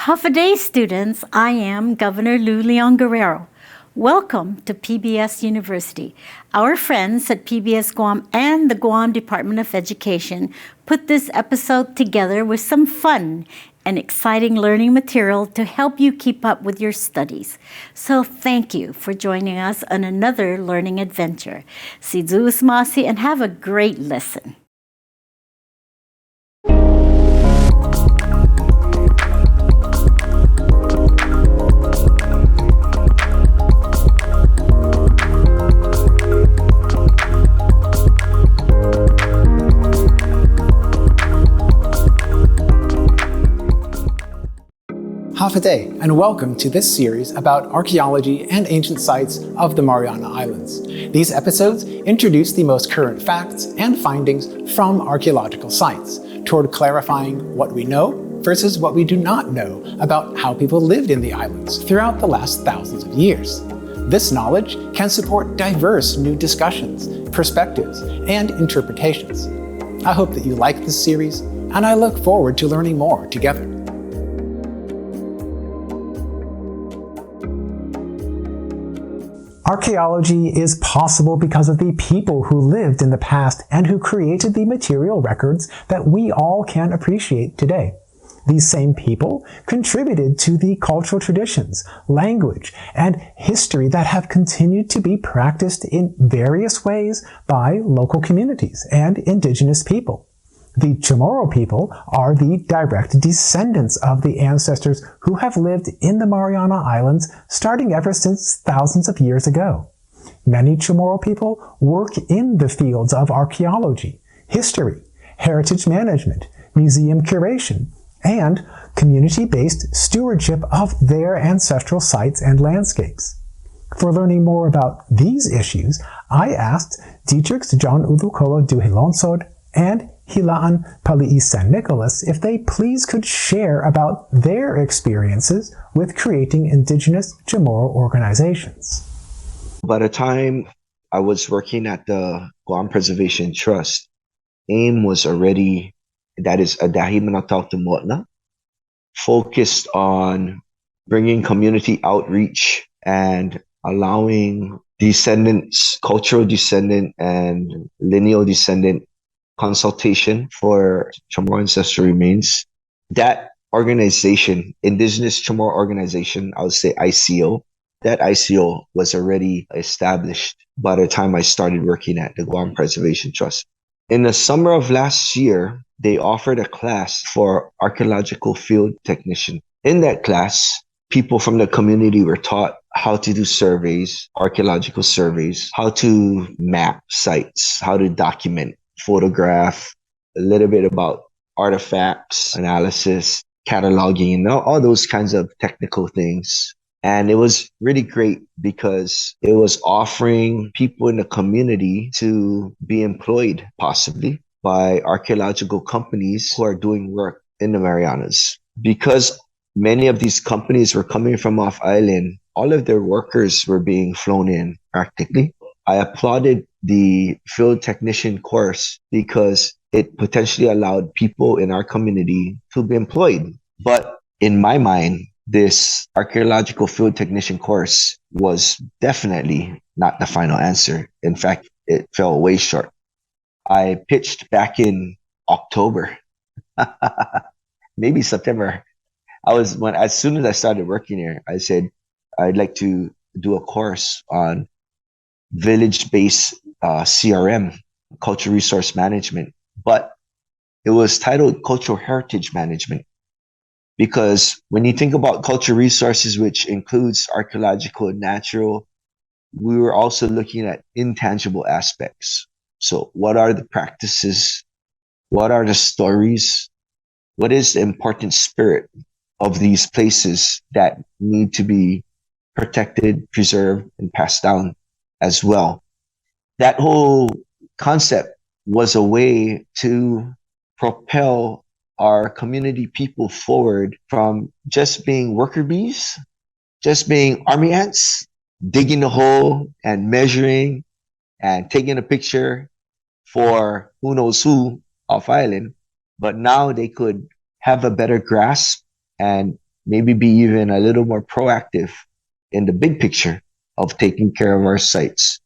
Håfa Day students, I am Governor Lou Leon Guerrero. Welcome to PBS University. Our friends at PBS Guam and the Guam Department of Education put this episode together with some fun and exciting learning material to help you keep up with your studies. So thank you for joining us on another learning adventure. Sidzus Masi and have a great listen. Håfa Day, and welcome to this series about archaeology and ancient sites of the Mariana Islands. These episodes introduce the most current facts and findings from archaeological sites toward clarifying what we know versus what we do not know about how people lived in the islands throughout the last thousands of years. This knowledge can support diverse new discussions, perspectives, and interpretations. I hope that you like this series, and I look forward to learning more together. Archaeology is possible because of the people who lived in the past and who created the material records that we all can appreciate today. These same people contributed to the cultural traditions, language, and history that have continued to be practiced in various ways by local communities and indigenous people. The Chamorro people are the direct descendants of the ancestors who have lived in the Mariana Islands starting ever since thousands of years ago. Many Chamorro people work in the fields of archaeology, history, heritage management, museum curation, and community-based stewardship of their ancestral sites and landscapes. For learning more about these issues, I asked Dietrix John Ulokoa Duhaylonsod and Hila'an Pali'i Nicolas if they please could share about their experiences with creating indigenous Chamorro organizations. By the time I was working at the Guam Preservation Trust, AIM was already, that is Adai Manatautumotna, focused on bringing community outreach and allowing descendants, cultural descendant and lineal descendant consultation for Chamorro ancestral remains. That organization, Indigenous Chamorro Organization, I would say ICO, that ICO was already established by the time I started working at the Guam Preservation Trust. In the summer of last year, they offered a class for archaeological field technician. In that class, people from the community were taught how to do surveys, archaeological surveys, how to map sites, how to document, photograph, a little bit about artifacts, analysis, cataloging, and all those kinds of technical things. And it was really great because it was offering people in the community to be employed possibly by archaeological companies who are doing work in the Marianas. Because many of these companies were coming from off island, all of their workers were being flown in practically. I applauded the field technician course because it potentially allowed people in our community to be employed. But in my mind, this archaeological field technician course was definitely not the final answer. In fact, it fell way short. I pitched back in October, maybe September. As soon as I started working here, I said, I'd like to do a course on village-based CRM, cultural resource management, but it was titled cultural heritage management because when you think about cultural resources, which includes archaeological and natural, we were also looking at intangible aspects. So what are the practices? What are the stories? What is the important spirit of these places that need to be protected, preserved, and passed down as well? That whole concept was a way to propel our community people forward from just being worker bees, just being army ants, digging a hole and measuring and taking a picture for who knows who off island. But now they could have a better grasp and maybe be even a little more proactive in the big picture of taking care of our sites,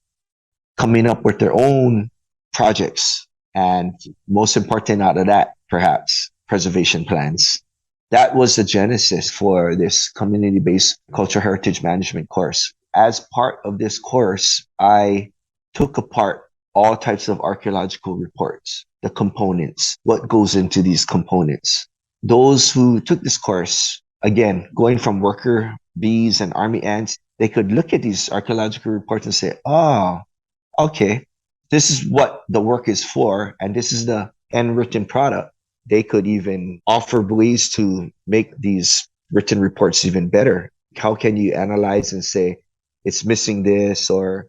coming up with their own projects, and most important out of that, perhaps preservation plans. That was the genesis for this community-based cultural heritage management course. As part of this course, I took apart all types of archaeological reports, the components, what goes into these components. Those who took this course, again, going from worker bees and army ants, they could look at these archaeological reports and say, oh, okay, this is what the work is for, and this is the end written product. They could even offer ways to make these written reports even better. How can you analyze and say it's missing this, or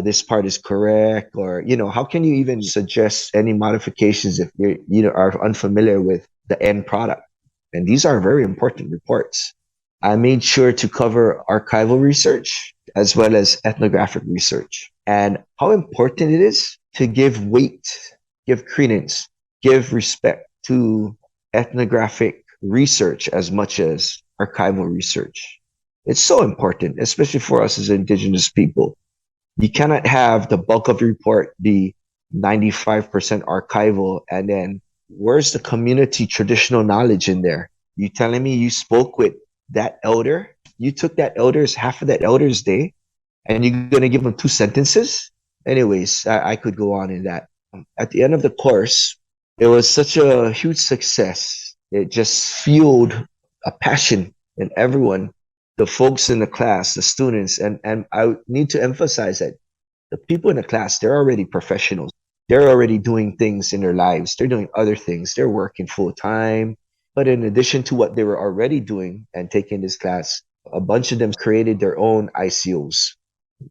this part is correct, or how can you even suggest any modifications if you are unfamiliar with the end product? And these are very important reports. I made sure to cover archival research as well as ethnographic research, and how important it is to give weight, give credence, give respect to ethnographic research as much as archival research. It's so important, especially for us as Indigenous people. You cannot have the bulk of the report be 95% archival, and then where's the community traditional knowledge in there? You telling me you spoke with that elder? You took half of that elder's day, and you're going to give them 2 sentences? Anyways, I could go on in that. At the end of the course, it was such a huge success. It just fueled a passion in everyone, the folks in the class, the students. And I need to emphasize that the people in the class, they're already professionals. They're already doing things in their lives. They're doing other things. They're working full time. But in addition to what they were already doing and taking this class, a bunch of them created their own ICOs.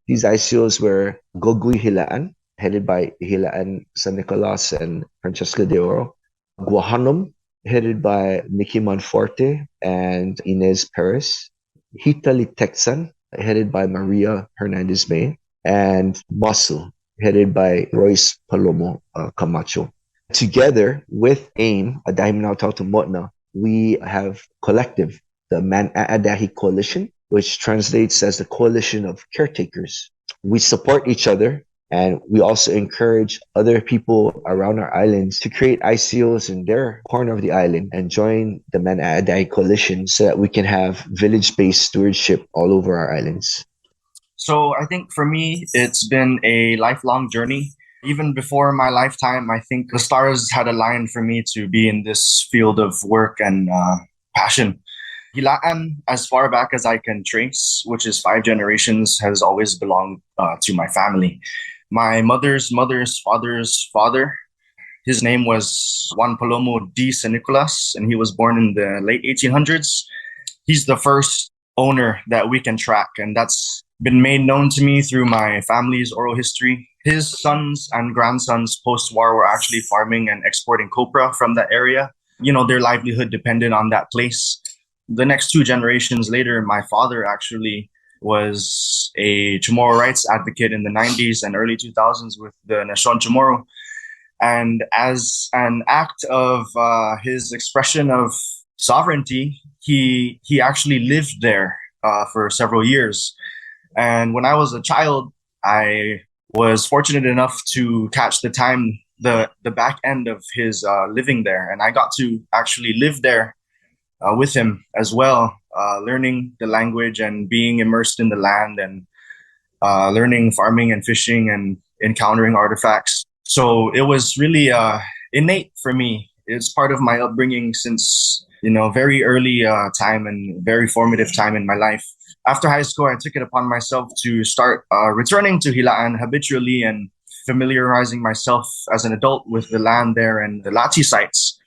These ICOs were Gogui Hila'an, headed by Hila'an San Nicolas and Francesca de Oro. Guahanum, headed by Nikki Monforte and Inez Perez. Hitalitexan, headed by Maria Hernandez May. And Basu, headed by Royce Palomo Camacho. Together with AIM, Adai Minatautu Motna, we have collective, the Man-a-Adahi Coalition, which translates as the Coalition of Caretakers. We support each other, and we also encourage other people around our islands to create ICOs in their corner of the island and join the Man-a-Adahi Coalition so that we can have village-based stewardship all over our islands. So I think for me, it's been a lifelong journey. Even before my lifetime, I think the stars had aligned for me to be in this field of work and passion. Hila'an, as far back as I can trace, which is 5 generations, has always belonged to my family. My mother's father's father, his name was Juan Palomo D. San Nicolas, and he was born in the late 1800s. He's the first owner that we can track, and that's been made known to me through my family's oral history. His sons and grandsons post-war were actually farming and exporting copra from that area. Their livelihood depended on that place. The next 2 generations later, my father actually was a Chamorro rights advocate in the 90s and early 2000s with the Nation Chamorro. And as an act of his expression of sovereignty, he actually lived there for several years. And when I was a child, I was fortunate enough to catch the back end of his living there. And I got to actually live there with him as well, learning the language and being immersed in the land and learning farming and fishing and encountering artifacts. So it was really innate for me. It's part of my upbringing since, very early time and very formative time in my life. After high school, I took it upon myself to start returning to Hila'an habitually and familiarizing myself as an adult with the land there and the Lati sites.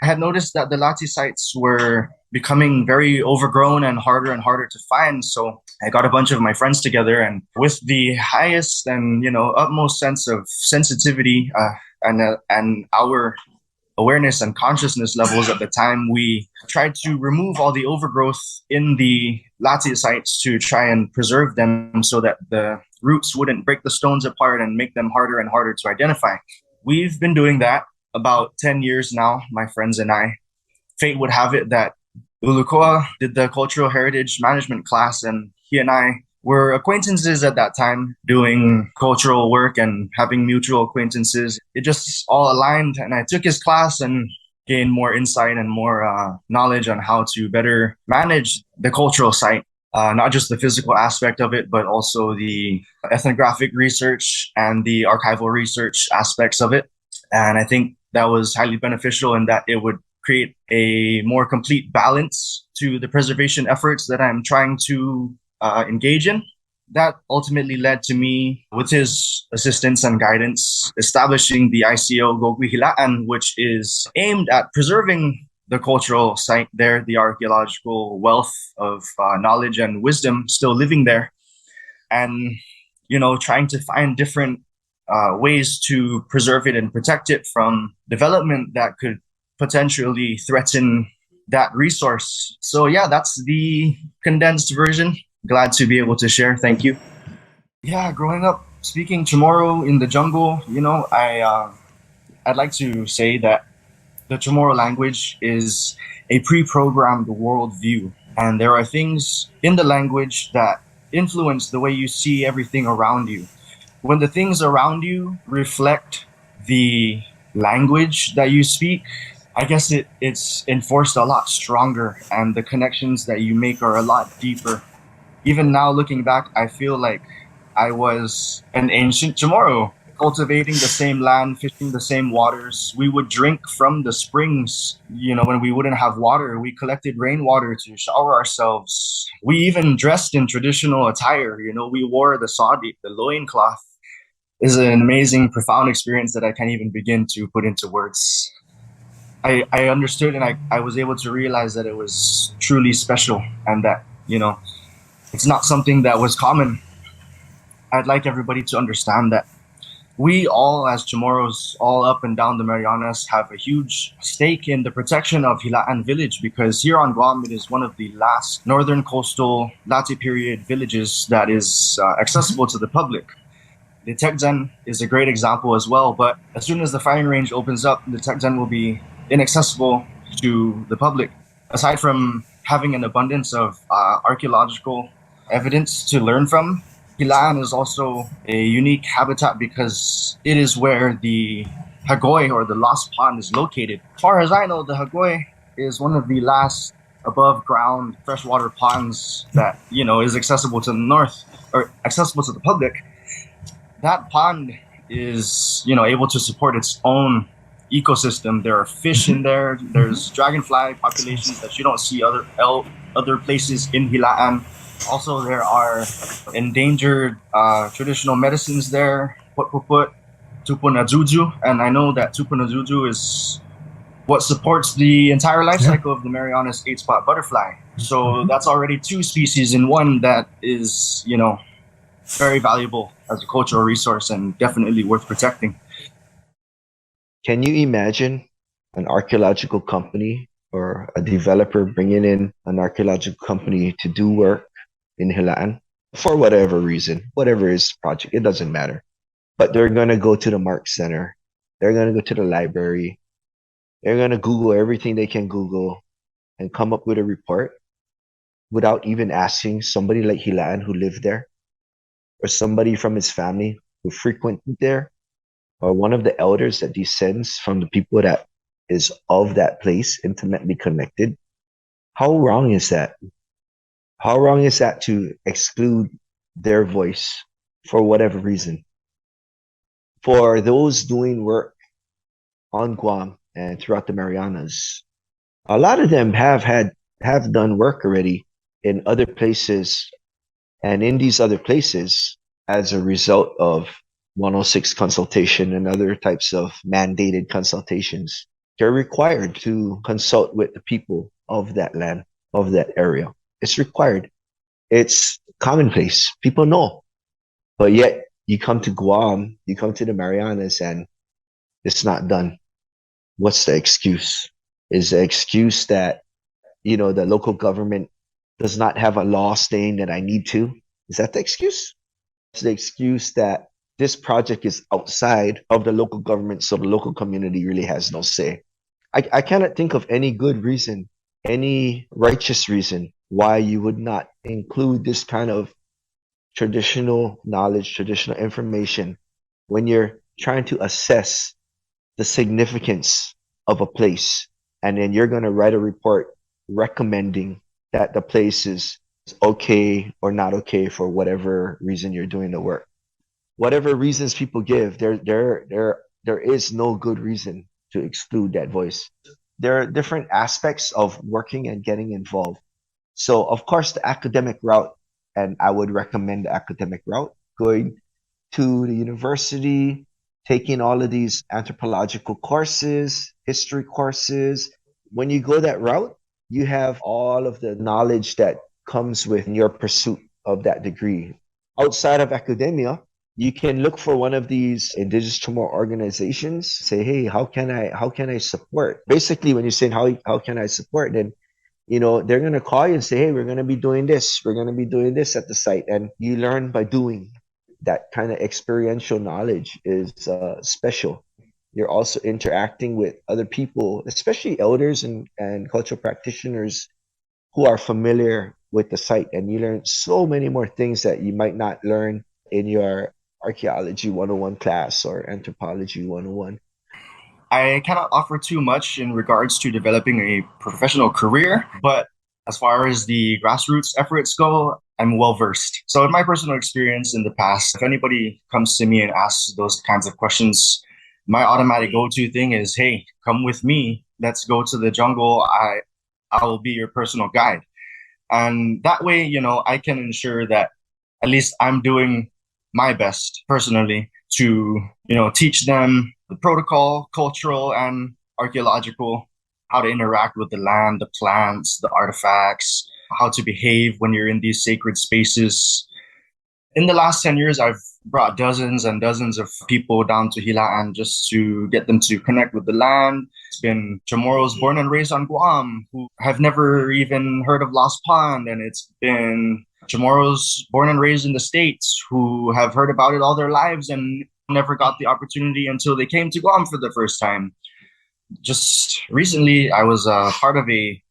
I had noticed that the Lati sites were becoming very overgrown and harder to find. So I got a bunch of my friends together, and with the highest and utmost sense of sensitivity and our awareness and consciousness levels at the time, we tried to remove all the overgrowth in the Lati sites to try and preserve them so that the roots wouldn't break the stones apart and make them harder and harder to identify. We've been doing that about 10 years now, my friends and I. Fate would have it that Ulokoa did the cultural heritage management class, and he and I were acquaintances at that time, doing cultural work and having mutual acquaintances. It just all aligned, and I took his class and gained more insight and more knowledge on how to better manage the cultural site. Not just the physical aspect of it, but also the ethnographic research and the archival research aspects of it. And I think that was highly beneficial in that it would create a more complete balance to the preservation efforts that I'm trying to engage in. That ultimately led to me, with his assistance and guidance, establishing the ICO Gogwi Hila'an, which is aimed at preserving the cultural site there, the archaeological wealth of knowledge and wisdom still living there, and trying to find different ways to preserve it and protect it from development that could potentially threaten that resource. So yeah, that's the condensed version. Glad to be able to share. Thank you. Yeah, growing up speaking Chamorro in the jungle, I'd like to say that the Chamorro language is a pre-programmed worldview, and there are things in the language that influence the way you see everything around you. When the things around you reflect the language that you speak, I guess it's enforced a lot stronger, and the connections that you make are a lot deeper. Even now, looking back, I feel like I was an ancient Chamorro, cultivating the same land, fishing the same waters. We would drink from the springs. When we wouldn't have water, we collected rainwater to shower ourselves. We even dressed in traditional attire. We wore the sadi, the loincloth. Is an amazing, profound experience that I can't even begin to put into words. I understood, and I was able to realize that it was truly special, and that, it's not something that was common. I'd like everybody to understand that we all, as Chamorros, all up and down the Marianas, have a huge stake in the protection of Hila'an village, because here on Guam, it is one of the last northern coastal Lati period villages that is accessible to the public. The Tekjan is a great example as well, but as soon as the firing range opens up, the Tekjan will be inaccessible to the public. Aside from having an abundance of archaeological evidence to learn from, Hila'an is also a unique habitat because it is where the Hagoy, or the Lost Pond, is located. As far as I know, the Hagoy is one of the last above ground freshwater ponds that is accessible to the north, or accessible to the public. That pond is able to support its own ecosystem. There are fish in there. There's dragonfly populations that you don't see other places in Hila'an. Also, there are endangered traditional medicines there. Put tupunajuju, and I know that tupunajuju is what supports the entire life cycle of the Marianas 8-spot butterfly. So that's already 2 species in one that is, very valuable as a cultural resource and definitely worth protecting. Can you imagine an archaeological company or a developer bringing in an archaeological company to do work in Hila'an for whatever reason, whatever is project, it doesn't matter. But they're going to go to the Mark Center. They're going to go to the library. They're going to Google everything they can Google and come up with a report without even asking somebody like Hila'an who lived there, or somebody from his family who frequented there, or one of the elders that descends from the people that is of that place, intimately connected. How wrong is that? How wrong is that to exclude their voice for whatever reason? For those doing work on Guam and throughout the Marianas, a lot of them have done work already in other places, and in these other places, as a result of 106 consultation and other types of mandated consultations, they're required to consult with the people of that land, of that area. It's required. It's commonplace. People know. But yet, you come to Guam, you come to the Marianas, and it's not done. What's the excuse? Is the excuse that, the local government does not have a law saying that I need to? Is that the excuse? It's the excuse that this project is outside of the local government, so the local community really has no say. I cannot think of any good reason any righteous reason why you would not include this kind of traditional knowledge, traditional information when you're trying to assess the significance of a place. And then you're going to write a report recommending that the place is okay or not okay for whatever reason you're doing the work. Whatever reasons people give, there is no good reason to exclude that voice. There are different aspects of working and getting involved. So, of course, the academic route, and I would recommend the academic route, going to the university, taking all of these anthropological courses, history courses. When you go that route, you have all of the knowledge that comes with your pursuit of that degree. Outside of academia, you can look for one of these indigenous Chamorro organizations, say, hey, how can I support? Basically, when you're saying how can I support, then they're going to call you and say, hey, we're going to be doing this. We're going to be doing this at the site. And you learn by doing. That kind of experiential knowledge is special. You're also interacting with other people, especially elders and cultural practitioners who are familiar with the site. And you learn so many more things that you might not learn in your Archaeology 101 class or Anthropology 101. I cannot offer too much in regards to developing a professional career, but as far as the grassroots efforts go, I'm well versed. So in my personal experience in the past, if anybody comes to me and asks those kinds of questions, my automatic go-to thing is, hey, come with me. Let's go to the jungle. I will be your personal guide. And that way, I can ensure that at least I'm doing my best personally to, teach them the protocol, cultural and archaeological, how to interact with the land, the plants, the artifacts, how to behave when you're in these sacred spaces. In the last 10 years, I've brought dozens and dozens of people down to Hila'an just to get them to connect with the land. It's been Chamorros born and raised on Guam who have never even heard of Lost Pond. And it's been Chamorros born and raised in the States who have heard about it all their lives and never got the opportunity until they came to Guam for the first time. Just recently, I was part of a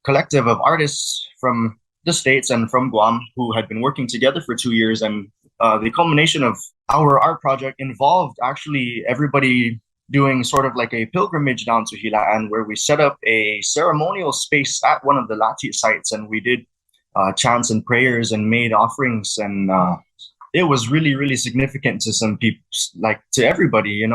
collective of artists from the States and from Guam who had been working together for 2 years. And the culmination of our art project involved actually everybody doing sort of like a pilgrimage down to Hila'an, where we set up a ceremonial space at one of the Lati sites, and we did chants and prayers and made offerings. And it was really, really significant to some people, like to everybody,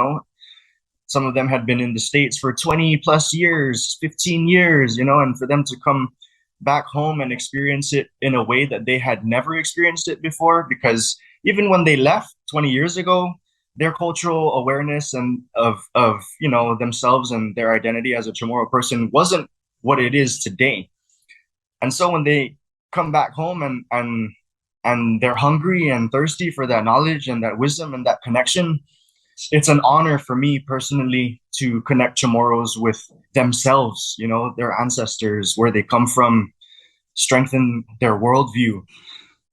Some of them had been in the States for 20 plus years, 15 years, and for them to come back home and experience it in a way that they had never experienced it before, because even when they left 20 years ago, their cultural awareness and of themselves and their identity as a Chamorro person wasn't what it is today. And so when they come back home and they're hungry and thirsty for that knowledge and that wisdom and that connection, it's an honor for me personally to connect Chamorros with themselves, their ancestors, where they come from, strengthen their worldview.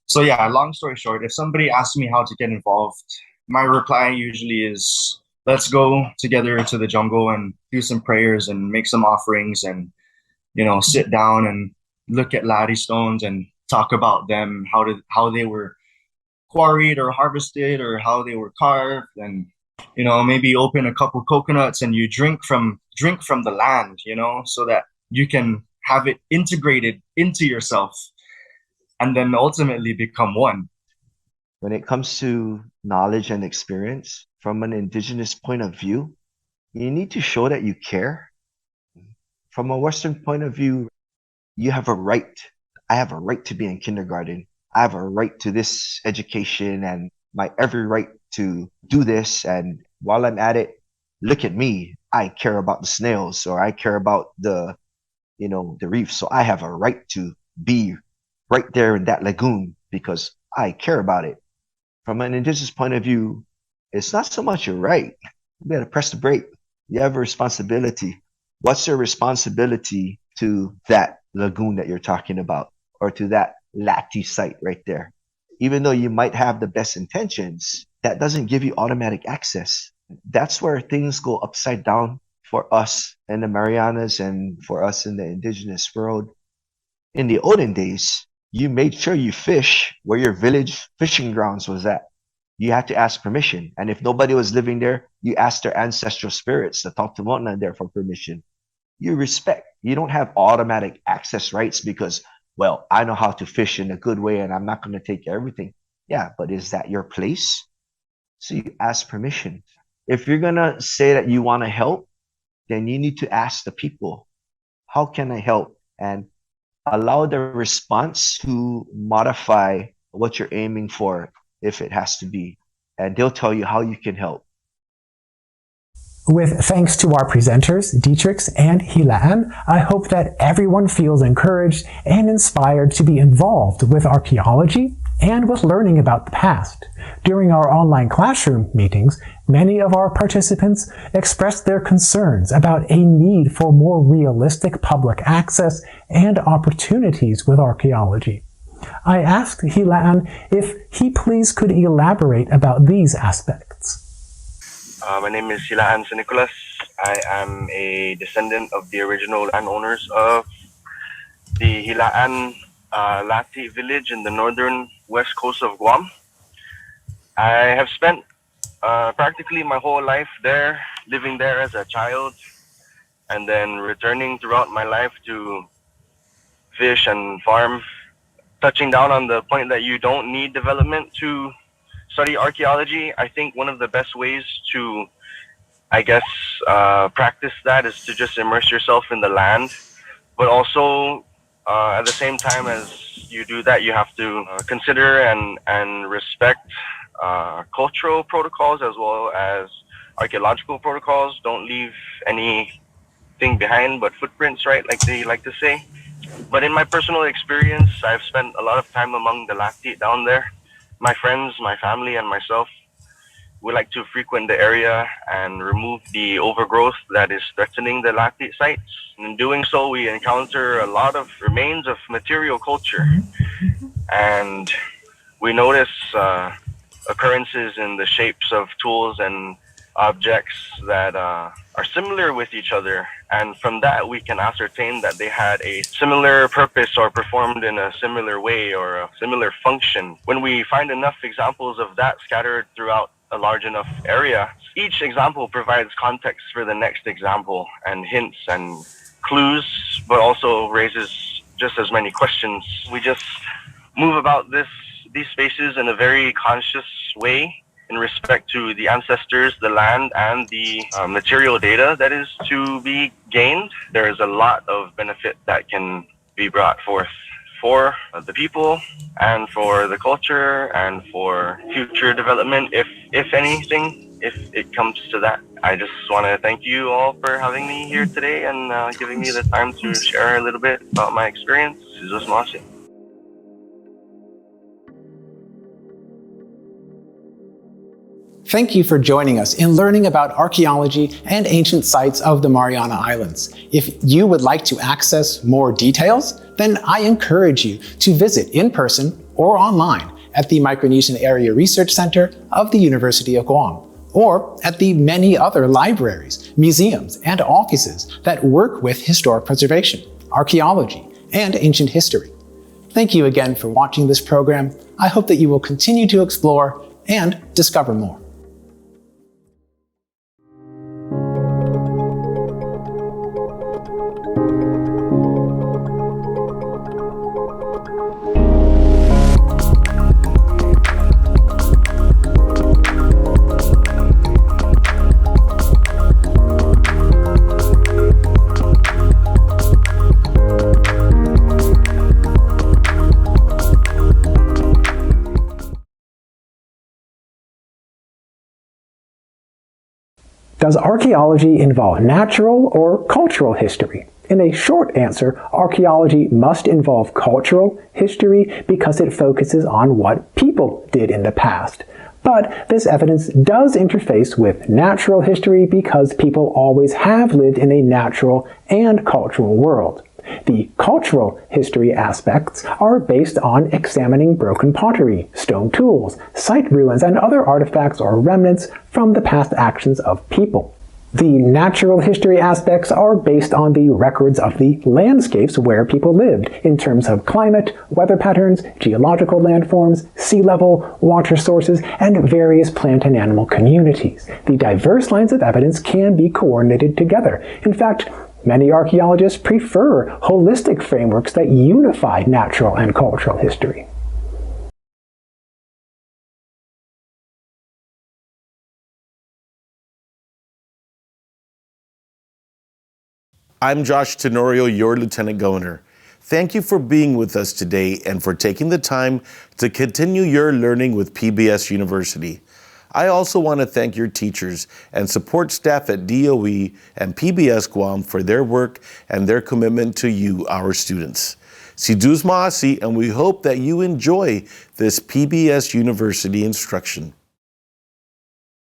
So yeah, long story short, if somebody asks me how to get involved, my reply usually is, let's go together to the jungle and do some prayers and make some offerings and, sit down and look at Lati stones and talk about them, how they were quarried or harvested or how they were carved, and maybe open a couple coconuts and you drink from the land, so that you can have it integrated into yourself and then ultimately become one. When it comes to knowledge and experience from an indigenous point of view, you need to show that you care. From a Western point of view, you have a right. I have a right to be in kindergarten. I have a right to this education and my every right to do this. And while I'm at it, look at me. I care about the snails, or I care about the reef. So I have a right to be right there in that lagoon because I care about it. From an indigenous point of view, it's not so much your right. You got to press the brake. You have a responsibility. What's your responsibility to that lagoon that you're talking about, or to that Lati site right there? Even though you might have the best intentions, that doesn't give you automatic access. That's where things go upside down for us in the Marianas and for us in the indigenous world, in the olden days, you made sure you fish where your village fishing grounds was at. You had to ask permission. And if nobody was living there, you asked their ancestral spirits, the Toktumotna, there for permission. You respect. You don't have automatic access rights because, well, I know how to fish in a good way and I'm not going to take everything. Yeah, but is that your place? So you ask permission. If you're going to say that you want to help, then you need to ask the people, how can I help? And allow the response to modify what you're aiming for if it has to be. And they'll tell you how you can help. With thanks to our presenters, Dietrix and Hila'an, I hope that everyone feels encouraged and inspired to be involved with archaeology and with learning about the past. During our online classroom meetings, many of our participants expressed their concerns about a need for more realistic public access and opportunities with archaeology. I asked Hila'an if he please could elaborate about these aspects. My name is Hila'an Nicolas. I am a descendant of the original landowners of the Hila'an Lati village in the northern west coast of Guam. I have spent practically my whole life there, living there as a child, and then returning throughout my life to fish and farm, touching down on the point that you don't need development to study archaeology. I think one of the best ways to, practice that is to just immerse yourself in the land. But also, at the same time as you do that, you have to consider and respect cultural protocols as well as archaeological protocols. Don't leave anything behind but footprints, right? Like they like to say. But in my personal experience, I've spent a lot of time among the Lati down there. My friends, my family, and myself, we like to frequent the area and remove the overgrowth that is threatening the Lati sites. And in doing so, we encounter a lot of remains of material culture. And we notice occurrences in the shapes of tools and objects that are similar with each other. And from that, we can ascertain that they had a similar purpose or performed in a similar way or a similar function. When we find enough examples of that scattered throughout a large enough area, each example provides context for the next example and hints and clues, but also raises just as many questions. We just move about these spaces in a very conscious way in respect to the ancestors, the land, and the material data that is to be gained. There is a lot of benefit that can be brought forth for the people and for the culture and for future development, if anything, if it comes to that. I just want to thank you all for having me here today and giving me the time to share a little bit about my experience. Thank you for joining us in learning about archaeology and ancient sites of the Mariana Islands. If you would like to access more details, then I encourage you to visit in person or online at the Micronesian Area Research Center of the University of Guam, or at the many other libraries, museums, and offices that work with historic preservation, archaeology, and ancient history. Thank you again for watching this program. I hope that you will continue to explore and discover more. Does archaeology involve natural or cultural history? In a short answer, archaeology must involve cultural history because it focuses on what people did in the past. But this evidence does interface with natural history because people always have lived in a natural and cultural world. The cultural history aspects are based on examining broken pottery, stone tools, site ruins, and other artifacts or remnants from the past actions of people. The natural history aspects are based on the records of the landscapes where people lived in terms of climate, weather patterns, geological landforms, sea level, water sources, and various plant and animal communities. The diverse lines of evidence can be coordinated together. In fact, many archaeologists prefer holistic frameworks that unify natural and cultural history. I'm Josh Tenorio, your Lieutenant Governor. Thank you for being with us today and for taking the time to continue your learning with PBS University. I also want to thank your teachers and support staff at DOE and PBS Guam for their work and their commitment to you, our students. Si Dus Ma'asi, and we hope that you enjoy this PBS University instruction.